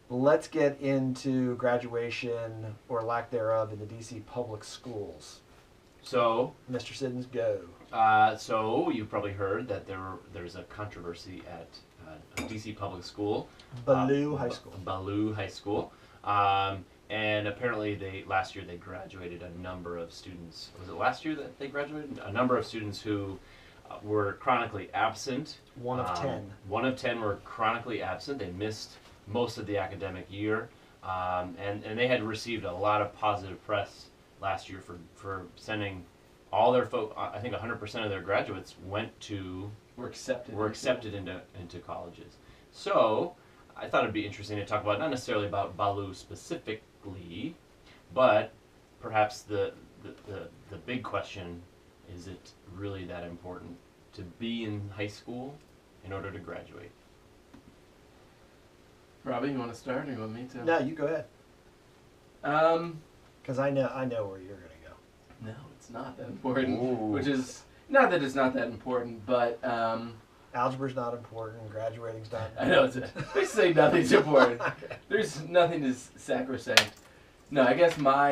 let's get into graduation or lack thereof in the DC public schools. So, Mr. Siddons, go. so you've probably heard that there's a controversy at a DC public school, Ballou High School. Ballou High School, and apparently last year they graduated a number of students. Was it last year that they graduated? A number of students who were chronically absent. 1 of 10. 1 of 10 were chronically absent. They missed most of the academic year, and they had received a lot of positive press last year for sending all their I think 100% of their graduates were accepted into colleges. So I thought it'd be interesting to talk about, not necessarily about Ballou specifically, but perhaps the big question: is it really that important to be in high school in order to graduate? Robbie, you want to start, or you want me to? No, you go ahead. Because I know where you're going to go. No, it's not that important. Ooh. Which is not that it's not that important, but Algebra's not important. Graduating's not important. I know they say nothing's important. There's nothing is sacrosanct. No, I guess my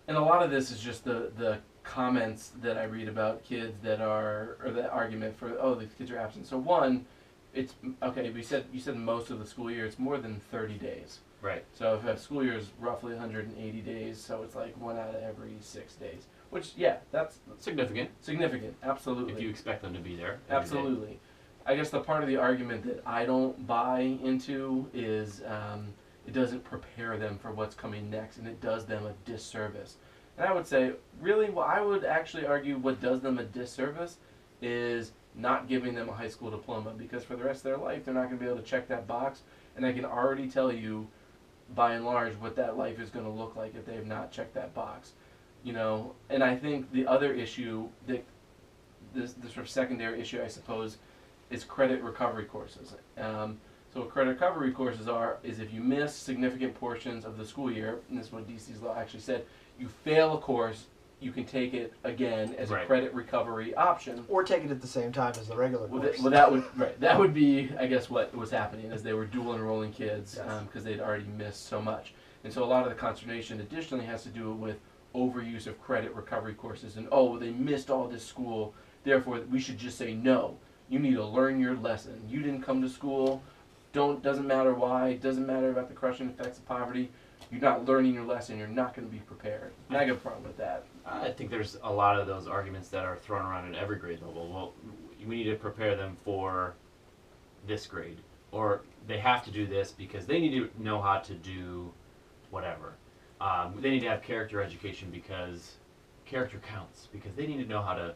and a lot of this is just the comments that I read about kids that are, or the argument for, oh, these kids are absent. So one, it's okay. You said most of the school year. It's more than 30 days. Right. So if a school year is roughly 180 days, so it's like 1 out of every 6 days. Which, yeah, that's Significant. significant. Absolutely. If you expect them to be there. every day. Absolutely. I guess the part of the argument that I don't buy into is it doesn't prepare them for what's coming next, and it does them a disservice. And I would say, really, what I would actually argue what does them a disservice is not giving them a high school diploma, because for the rest of their life, they're not going to be able to check that box, and I can already tell you, by and large, what that life is going to look like if they have not checked that box. You know, and I think the other issue, that this sort of secondary issue, I suppose, is credit recovery courses. So what credit recovery courses is if you miss significant portions of the school year, and this is what DC's law actually said, you fail a course, you can take it again as a credit recovery option. Or take it at the same time as the regular course. That would be, I guess, what was happening, is they were dual enrolling kids because they'd already missed so much. And so a lot of the consternation additionally has to do with overuse of credit recovery courses, and they missed all this school, therefore we should just say no. You need to learn your lesson. You didn't come to school. Doesn't matter why. Doesn't matter about the crushing effects of poverty. You're not learning your lesson. You're not going to be prepared. And I got a problem with that. I think there's a lot of those arguments that are thrown around at every grade level. Well, we need to prepare them for this grade, or they have to do this because they need to know how to do whatever. They need to have character education because character counts, because they need to know how to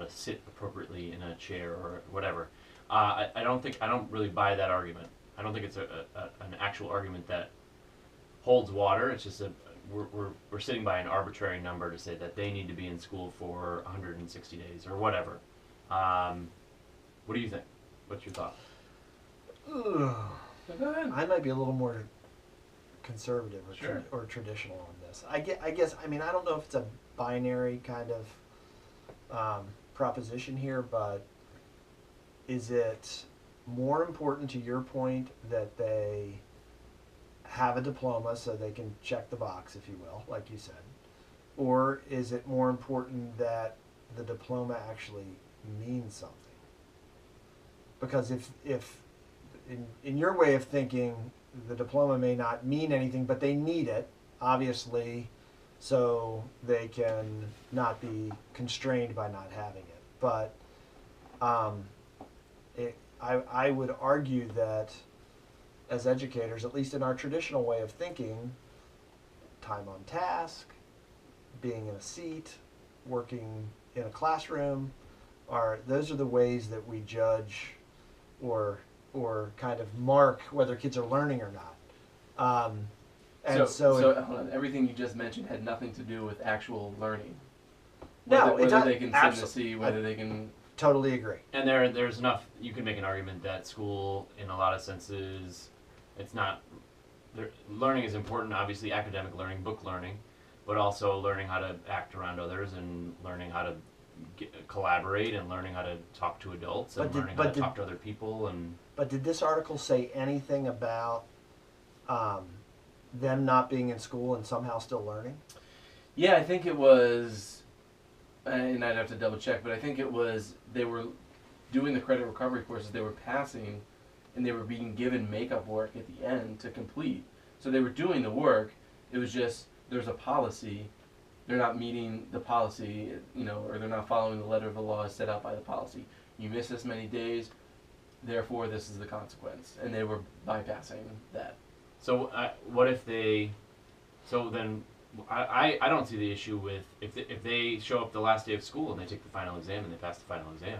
sit appropriately in a chair or whatever. I don't really buy that argument. I don't think it's an actual argument that holds water. It's just we're sitting by an arbitrary number to say that they need to be in school for 160 days or whatever. What do you think? What's your thought? I might be a little more conservative or Sure. traditional on this. I guess I mean, I don't know if it's a binary kind of proposition here, but is it more important, to your point, that they have a diploma so they can check the box, if you will, like you said, or is it more important that the diploma actually means something? Because if in your way of thinking, the diploma may not mean anything, but they need it, obviously, so they can not be constrained by not having it. But I would argue that as educators, at least in our traditional way of thinking, time on task, being in a seat, working in a classroom, those are the ways that we judge or kind of mark whether kids are learning or not. So hold on. Everything you just mentioned had nothing to do with actual learning. No, whether they can sit in the seat, whether they can. Totally agree. And there's enough. You can make an argument that school, in a lot of senses, it's not. Learning is important. Obviously, academic learning, book learning, but also learning how to act around others and learning how to collaborate and learning how to talk to adults and learning how to talk to other people. And but did this article say anything about them not being in school and somehow still learning? Yeah, I think it was, and I'd have to double check, but I think it was they were doing the credit recovery courses, they were passing, and they were being given makeup work at the end to complete. So they were doing the work, it was just, there's a policy, they're not meeting the policy, or they're not following the letter of the law as set out by the policy. You miss this many days, therefore this is the consequence. And they were bypassing that. So what if they, so then, I don't see the issue with, if they show up the last day of school and they take the final exam and they pass the final exam,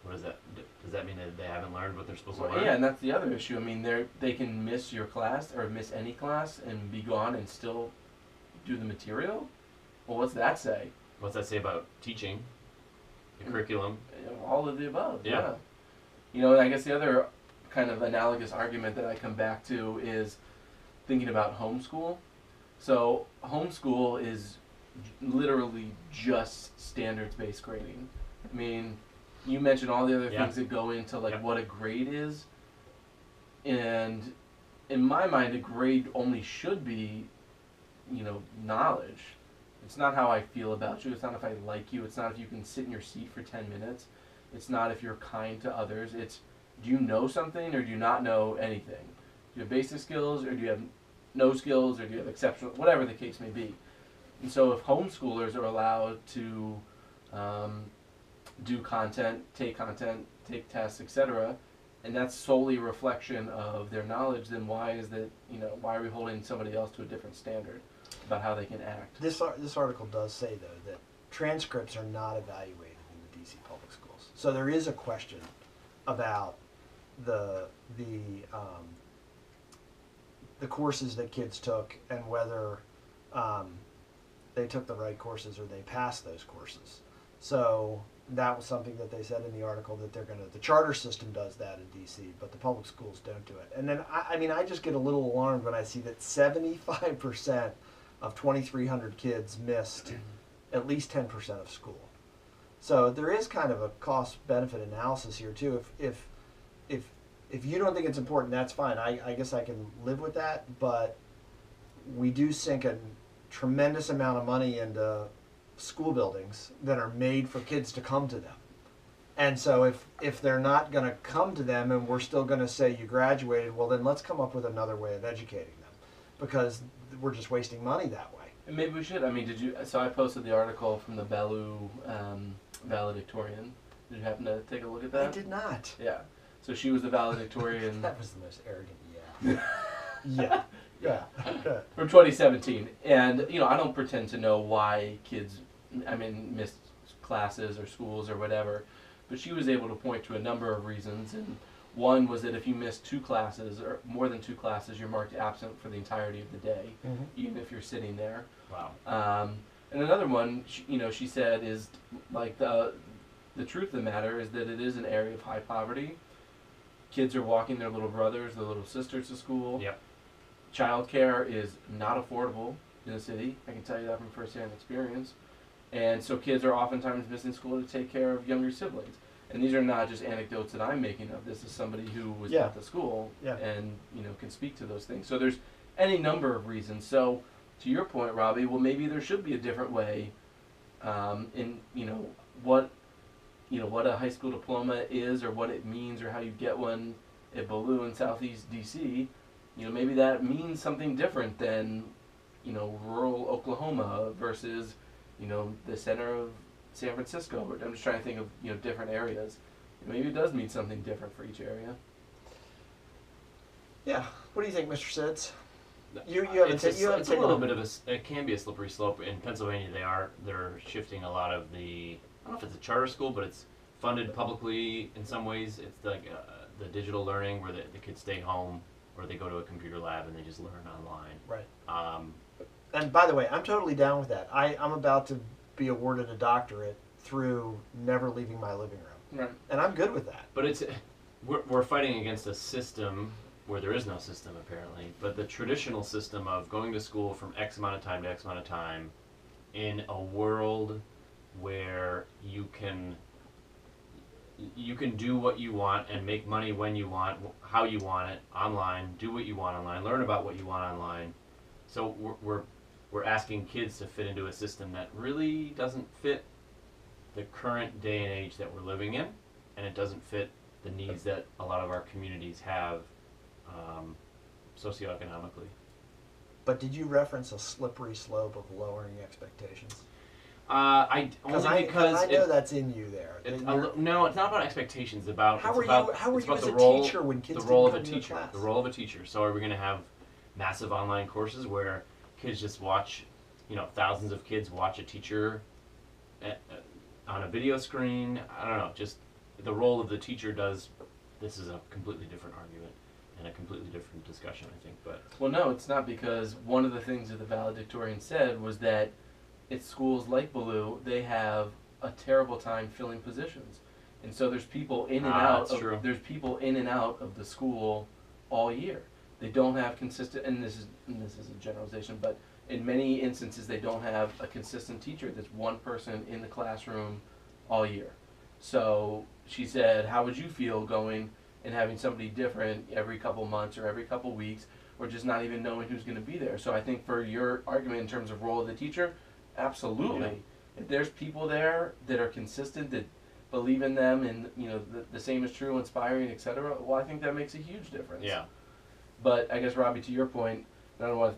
what does that mean that they haven't learned what they're supposed to learn? Yeah, and that's the other issue. I mean, they can miss your class or miss any class and be gone and still do the material? Well, what's that say? What's that say about teaching, the curriculum? All of the above, yeah. And I guess the other kind of analogous argument that I come back to is thinking about homeschool. So homeschool is literally just standards-based grading. I mean, you mentioned all the other things that go into what a grade is, and in my mind, a grade only should be, knowledge. It's not how I feel about you. It's not if I like you. It's not if you can sit in your seat for 10 minutes. It's not if you're kind to others. It's, do you know something or do you not know anything? Do you have basic skills or do you have no skills or do you have exceptional, whatever the case may be. And so if homeschoolers are allowed to do content, take tests, etc., and that's solely a reflection of their knowledge, then why are we holding somebody else to a different standard about how they can act? This article does say, though, that transcripts are not evaluated in the DC public schools. So there is a question about the courses that kids took and whether they took the right courses or they passed those courses. So that was something that they said in the article that the charter system does that in DC, but the public schools don't do it. And then, I just get a little alarmed when I see that 75% of 2,300 kids missed at least 10% of school. So there is kind of a cost-benefit analysis here too. If you don't think it's important, that's fine. I guess I can live with that, but we do sink a tremendous amount of money into school buildings that are made for kids to come to them. And so if they're not going to come to them and we're still going to say you graduated, well then let's come up with another way of educating them, because we're just wasting money that way. And maybe we should. I mean, so I posted the article from the Ballou valedictorian. Did you happen to take a look at that? I did not. Yeah. So she was the valedictorian. That was the most arrogant yeah. Yeah. From 2017. And, I don't pretend to know why kids, missed classes or schools or whatever. But she was able to point to a number of reasons. And one was that if you missed 2 classes or more than 2 classes, you're marked absent for the entirety of the day, even if you're sitting there. Wow. And another one, she said is like the truth of the matter is that it is an area of high poverty. Kids are walking their little brothers, their little sisters to school. Yep. Childcare is not affordable in the city. I can tell you that from firsthand experience. And so kids are oftentimes missing school to take care of younger siblings. And these are not just anecdotes that I'm making up. This is somebody who was at the school and can speak to those things. So there's any number of reasons. So to your point, Robbie, well, maybe there should be a different way in what a high school diploma is or what it means or how you get one at Ballou in Southeast DC. Maybe that means something different than rural Oklahoma versus the center of San Francisco. I'm just trying to think of different areas. Maybe it does mean something different for each area. Yeah. What do you think, Mr. Sids? It's a little bit of it can be a slippery slope. In Pennsylvania, they're shifting a lot of the, I don't know if it's a charter school, but it's funded publicly in some ways. It's like the digital learning where the kids stay home or they go to a computer lab and they just learn online. Right. And by the way, I'm totally down with that. I'm about to be awarded a doctorate through never leaving my living room. Right. And I'm good with that. But we're fighting against a system where there is no system apparently. But the traditional system of going to school from X amount of time to X amount of time in a world where you can do what you want and make money when you want, how you want it, online, do what you want online, learn about what you want online. So we're asking kids to fit into a system that really doesn't fit the current day and age that we're living in, and it doesn't fit the needs that a lot of our communities have socioeconomically. But did you reference a slippery slope of lowering expectations? I know that's in you there. No, it's not about expectations. How were you as a teacher when kids the role of didn't a come to teacher? class? The role of a teacher. So are we going to have massive online courses where kids just watch, thousands of kids watch a teacher on a video screen? I don't know. Just the role of the teacher does. This is a completely different argument and a completely different discussion, I think. But Well, no, it's not, because one of the things that the valedictorian said was that at schools like Ballou, they have a terrible time filling positions, and so there's people in and out. That's true. There's people in and out of the school all year. They don't have consistent, and this is a generalization, but in many instances they don't have a consistent teacher. There's one person in the classroom all year. So she said, how would you feel going and having somebody different every couple months or every couple weeks, or just not even knowing who's going to be there? So I think for your argument in terms of role of the teacher, absolutely. Yeah. If there's people there that are consistent, that believe in them, and the same is true, inspiring, etc., well, I think that makes a huge difference. yeah, But I guess, Robbie, to your point, I don't want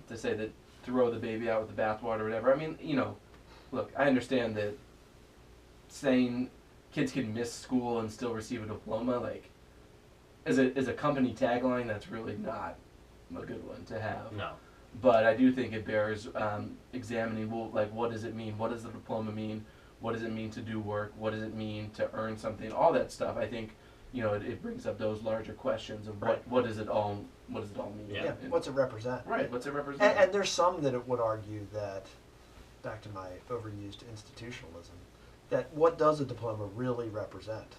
to say that throw the baby out with the bathwater or whatever. I mean, look, I understand that saying kids can miss school and still receive a diploma, like, as a company tagline, that's really not a good one to have. no. But I do think it bears examining. Well, like, what does it mean? What does the diploma mean? What does it mean to do work? What does it mean to earn something? All that stuff. I think it brings up those larger questions of Right. what does it all mean? Yeah. And- What's it represent? right. What's it represent? And there's some that would argue that, back to my overused institutionalism, that what does a diploma really represent?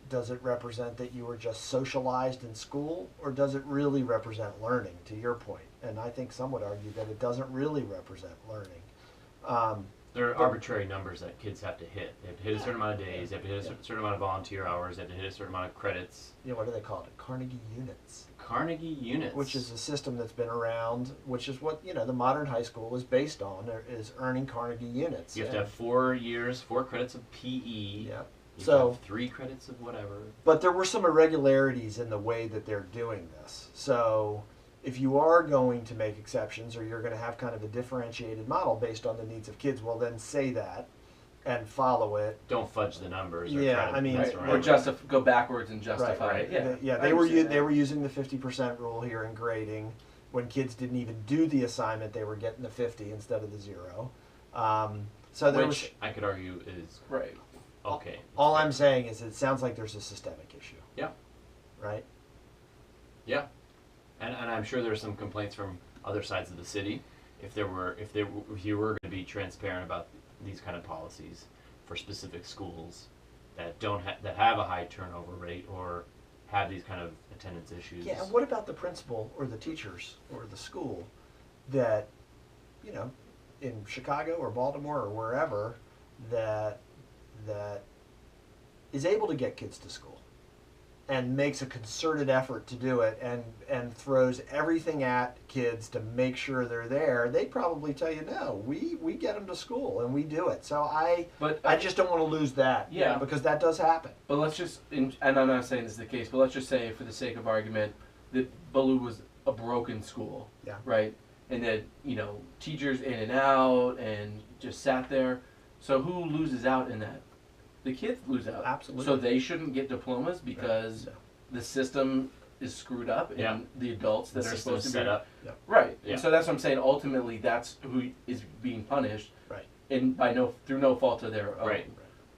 Does it represent that you were just socialized in school, or does it really represent learning, to your point? And I think some would argue that it doesn't really represent learning. There are arbitrary numbers that kids have to hit. They have to hit a certain amount of days. They have to hit a certain amount of volunteer hours. They have to hit a certain amount of credits. What do they call it? Carnegie units. Carnegie units. Which is a system that's been around, which is what, the modern high school is based on, is earning Carnegie units. You have to have 4 years, 4 credits of PE. Yeah. You So- have 3 credits of whatever. But there were some irregularities in the way that they're doing this. So if you are going to make exceptions, or you're going to have kind of a differentiated model based on the needs of kids, well, then say that and follow it. Don't fudge the numbers. Or Yeah, try to I mean, mess Right. around. Or go backwards and justify Right. it. Yeah. Yeah, I they were understand they that. were using the 50% rule here in grading. When kids didn't even do the assignment, they were getting the 50 instead of the 0. So there was. Which I could argue is Right. okay. All I'm saying is it sounds like there's a systemic issue. Yeah. Right? Yeah, and I'm sure there's some complaints from other sides of the city if you were going to be transparent about these kind of policies for specific schools that that have a high turnover rate or have these kind of attendance issues. Yeah, and what about the principal or the teachers or the school that, in Chicago or Baltimore or wherever, that is able to get kids to school and makes a concerted effort to do it and throws everything at kids to make sure they're there? They probably tell you, no, we get them to school and we do it. So I just don't want to lose that. Yeah. Because that does happen. But let's just, and I'm not saying this is the case, but let's just say, for the sake of argument, that Ballou was a broken school. Yeah. Right? And that, teachers in and out and just sat there. So who loses out in that? The kids lose out. Absolutely. So they shouldn't get diplomas because No. the system is screwed up, and Yeah. the adults that The are system supposed is to be set up. right. Yeah. And so that's what I'm saying. Ultimately, that's who is being punished, Right. and through no fault of their own. Right.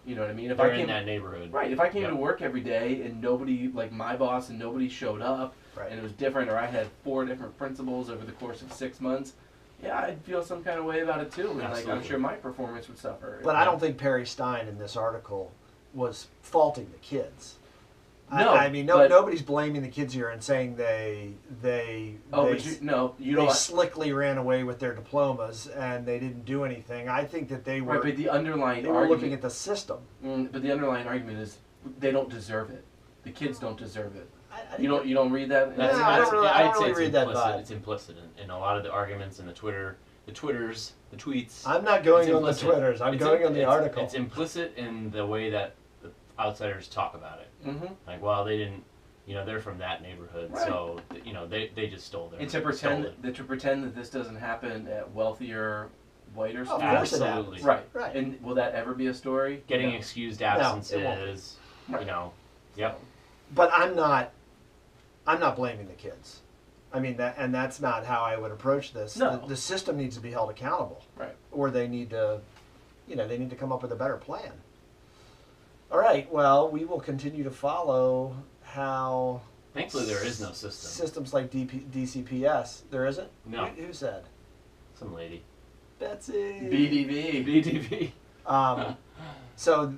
You know what I mean? If They're I came in that neighborhood. right, if I came Yep. to work every day and nobody, like my boss, and nobody showed up, Right. and it was different, or I had 4 different principals over the course of 6 months, yeah, I'd feel some kind of way about it too, and like I'm Absolutely. sure my performance would suffer. But I don't think Perry Stein in this article was faulting the kids. No, I mean, but- nobody's blaming the kids here and saying Oh, they, but you they don't. slickly ran away with their diplomas and they didn't do anything. I think that they were Right, but the underlying they were argument. looking at the system. But the underlying argument is they don't deserve it. The kids don't deserve it. I You don't read that. Yeah, I don't really- I I'd don't say really it's read that implicit. vibe. It's implicit in a lot of the arguments and the Twitters, the tweets. I'm not going It's on the implicit. Twitters. I'm It's going im- on the it's- article. It's implicit in the way that the outsiders talk about it. Mm-hmm. Like, well, they didn't, they're from that neighborhood, Right. so they just stole their. And stole it. to pretend that this doesn't happen at wealthier, whiter Of schools. course it Absolutely. happens. Right. Right. And will that ever be a story? Getting No. excused it won't. absences, Right. Yep. But I'm not blaming the kids. I mean that's not how I would approach this. No. The system needs to be held accountable. Right. Or they need to come up with a better plan. All right. Well, we will continue to follow how Thankfully, there is no system. systems like DCPS. There isn't. No. Who said? Some lady. Betsy. BDV. BDV. So,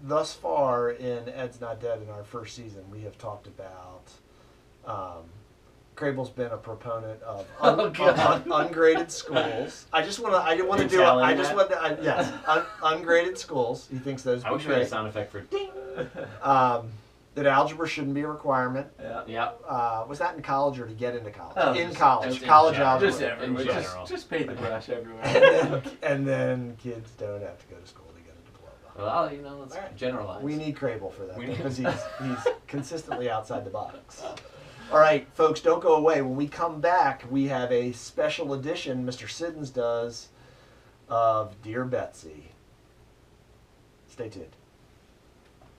thus far in Ed's Not Dead in our first season, we have talked about. Crable's been a proponent of ungraded schools. I want to do. Yes, ungraded schools. He thinks those. I Would wish be we had a great. sound effect for ding. That algebra shouldn't be a requirement. Yeah. Yeah. Was that in college or to get into college? Oh, in just- college, just in college general. algebra. Just everywhere. In general. Just paint the brush everywhere. and then kids don't have to go to school to get a diploma. Well, let's All right. generalize. We need Crable for that We need- because he's consistently outside the box. All right, folks, don't go away. When we come back, we have a special edition Mr. Siddons does of Dear Betsy. Stay tuned.